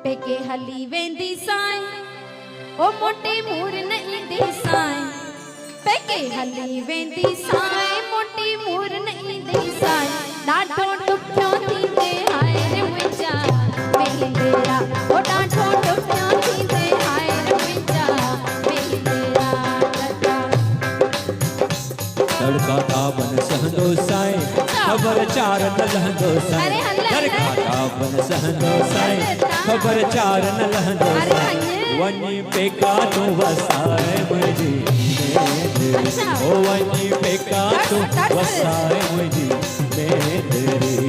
पेके हली वेंदी साई ओ मोटी मूर नहीं दी साई पेके हली वेंदी साई मोटी मूर नहीं दी साई डाढो टुक्यो थींदे हाय रे मुंहिंजा मेहंदेरा ओ डाढो टुक्यो थींदे हाय रे मुंहिंजा मेहंदेरा तड़का ताबन सहंदो साई खबर चार न लहंदो साई तड़का ताबन सहंदो साई खबर चार न लहंदो साई वनी पेका तू वसाए मुझी ओ वनी पेका तू वसाए मुझी मेहंदरी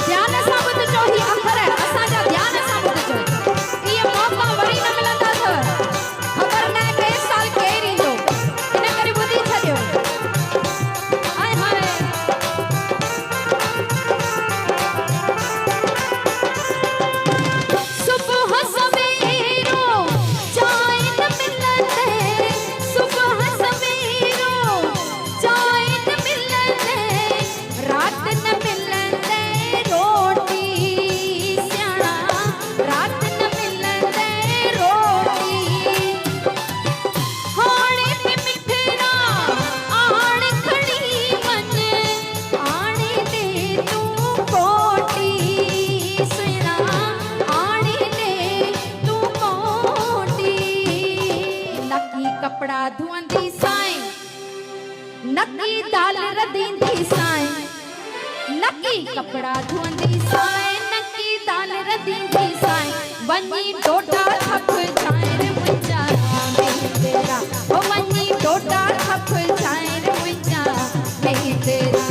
ध्यान सां ॿुधजो ही अखर असांजा ध्यान सां ॿुधजो इहे मौक़ा वरी न मिलंदा अथव ख़बर न आहे ॿिए साल केरु ईंदो इन करे ॿुधी छॾियो हाय हाय सुबुह सवेरो चाय न मिलंदे सुबुह सवेरो चाय न मिलंदे रात न मिलंदे रोटी सियाणा रात न मिलंदे रोटी हाणे पे मिठड़ा आण खड़ी मन आणे दे तू कोटी सियाणा आणे दे तू कोटी नकी कपड़ा धुअंदी साईं नकी दाल रधींदी साईं नकी कपड़ा धुअंदी साईं नकी दाल रधींदी साईं वनी डोडा थप जाए रे मुंहिंजा मेहंदेरा ओ वनी डोडा थप जाए रे मुंहिंजा मेहंदेरा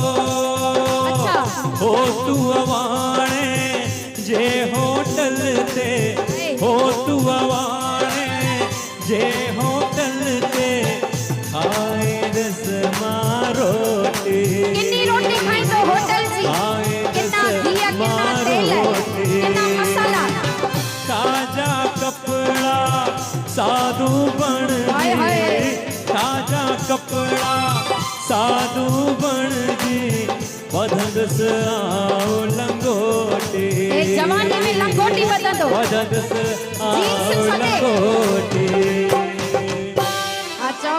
अच्छा हो तू अवाणे जे होटल ते हो तू अवाणे जे होटल ते खाए रस मारोटी कितनी रोटी खाई तो होटल जी कितना घिया कितना तेल है कितना मसाला ताजा कपड़ा साधु बन हाय हाय ताजा कपड़ा साधु बन जी वधंदस आओ लंगोटी ए जवानी में लंगोटी बदंदो वधंदस आओ लंगोटी अच्छा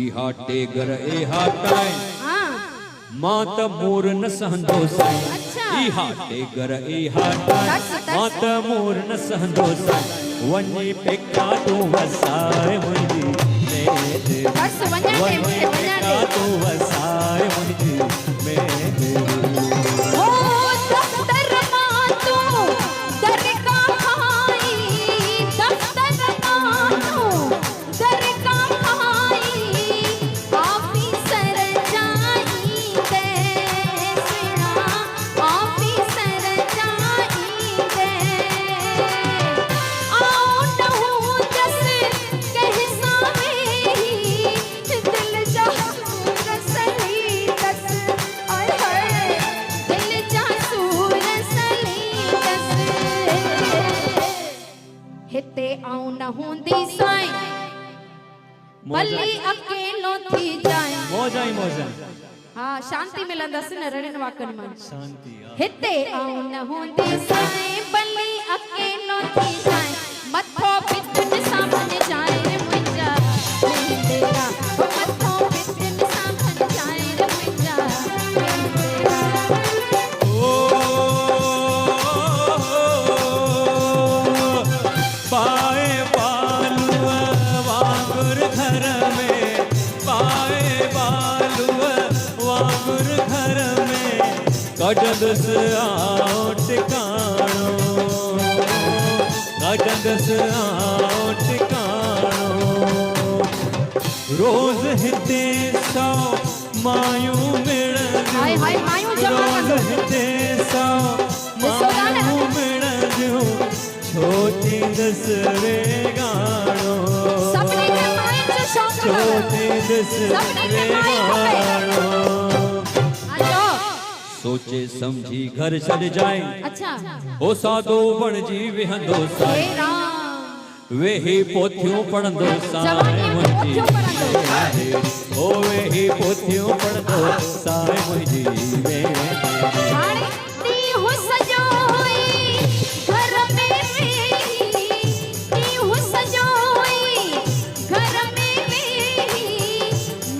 इहा टेगर इहा टाइम हां मात मोर न सहंदो साईं अच्छा इहा टेगर इहा टाइम मात मोर न सहंदो साईं वनी पेका तू वसाए मुंहिंजी मेहंदी बस वञा दे वनी पेका तू वसाए मुंहिंजी मेहंदी ओ दफ्तर मां तू दरका खाई दफ्तर मां तू दरका खाई ऑफिसर जाई दे सिना ऑफिसर जाई दे आओ नहू जस कह सावे दिल जा रसली दस आय हाय दिल जा रसली दस हिते आऊं न हूंदी साईं भली अकेलो थी जाए मौजाई मौजा हाँ शांति मिलंदसि न रड़िन वाकनि मां शांति हिते आऊं न हूंदी साईं भली अकेलो थी जाए मथो पिटन सां बन जाए रे मुंहिंजा मेहंदेरा ओ मथो पिटन सां बन जाए रे मुंहिंजा मेहंदेरा पाए बालुआ वांगुर घर में पाए बालुआ वांगुर घर में कजंदस आओ टिकाणो कजंदस आओ टिकाणो रोज हिते सौ मायूं हाय हाय मायूं जमा रोज कंदो हिते सौ मायूं मिलंदियूं छोटी दस वे गाणो सभिनी खे मायुनि जो शौक़ु अथव छोटी दस सभिनी खे वे माई खपे गाणो अचो सोचे समझी घर छॾ जाए अच्छा ओ सादो बणजी विहंदो हे साईं राम वे ही पोथियूं पढ़ंदो साईं जवानीअ में मुंहिंजी पोथियूं पढ़ंदो। ओ वे ही पोथियूं पढ़ंदो साईं मुंहिंजी हाणे ॾींहुं सॼो ई घर में वेही, ॾींहुं सॼो ई घर में वेही,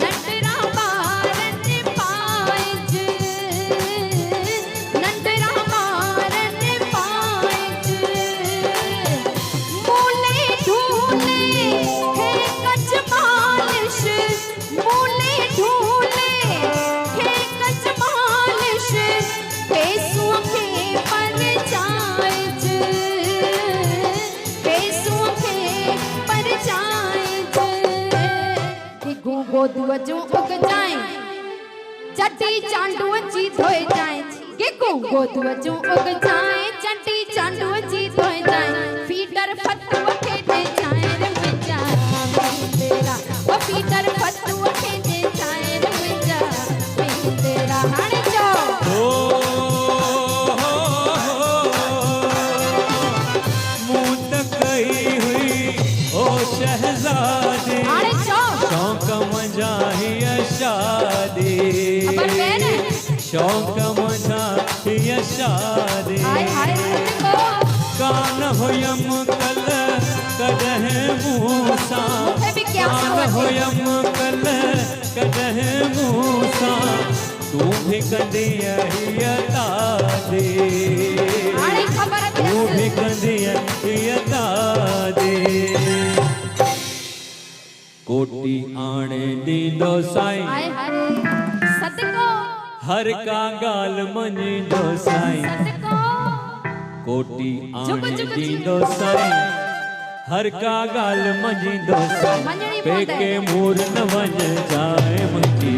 नंढड़ा ॿारनि पाइज, नंढड़ा ॿारनि पाइज, मूले ढूले हे कच मालिश, मूले ढूले हे कच मालिश, पेसूं खे परचाइज, पेसूं खे परचाइज, हिकु गोदूअ जूं उगजाए चटी चांडूअ जी धोए जाए, हिकु गोदूअ जूं उगजाए चटी चांडूअ जी धोए जाए, फीडर फतुअ खे दे जाए रे मुंहिंजा तेरा, ओ फीडर फतुअ खे दे जाए रे मुंहिंजा तेरा। हाणे चओ मूं त कई हुई ओ शहज़ादी हाणे चओ शौक़ मुंहिंजा हीअ शादी ख़बर पए न। शौक़ मुंहिंजा हीअ शादी हाय हाय को कान हुयम कल कॾहिं मूं सां मूंखे बि क्या कान हुयम कल कॾहिं मूं सां तूं बि कंदीअ हीअ दादी हाणे ख़बर तूं बि पई कंदीअ हीअ दादी कोटी आणे ॾींदो साईं हाय हाय सदको हर का ॻाल्हि मञींदो साईं सदको कोटी जुग आणे जुग ॾींदो साईं हर का ॻाल्हि मञींदो साईं मञणी पवंदई। पेके मूर न वञ जाए मुंहिंजी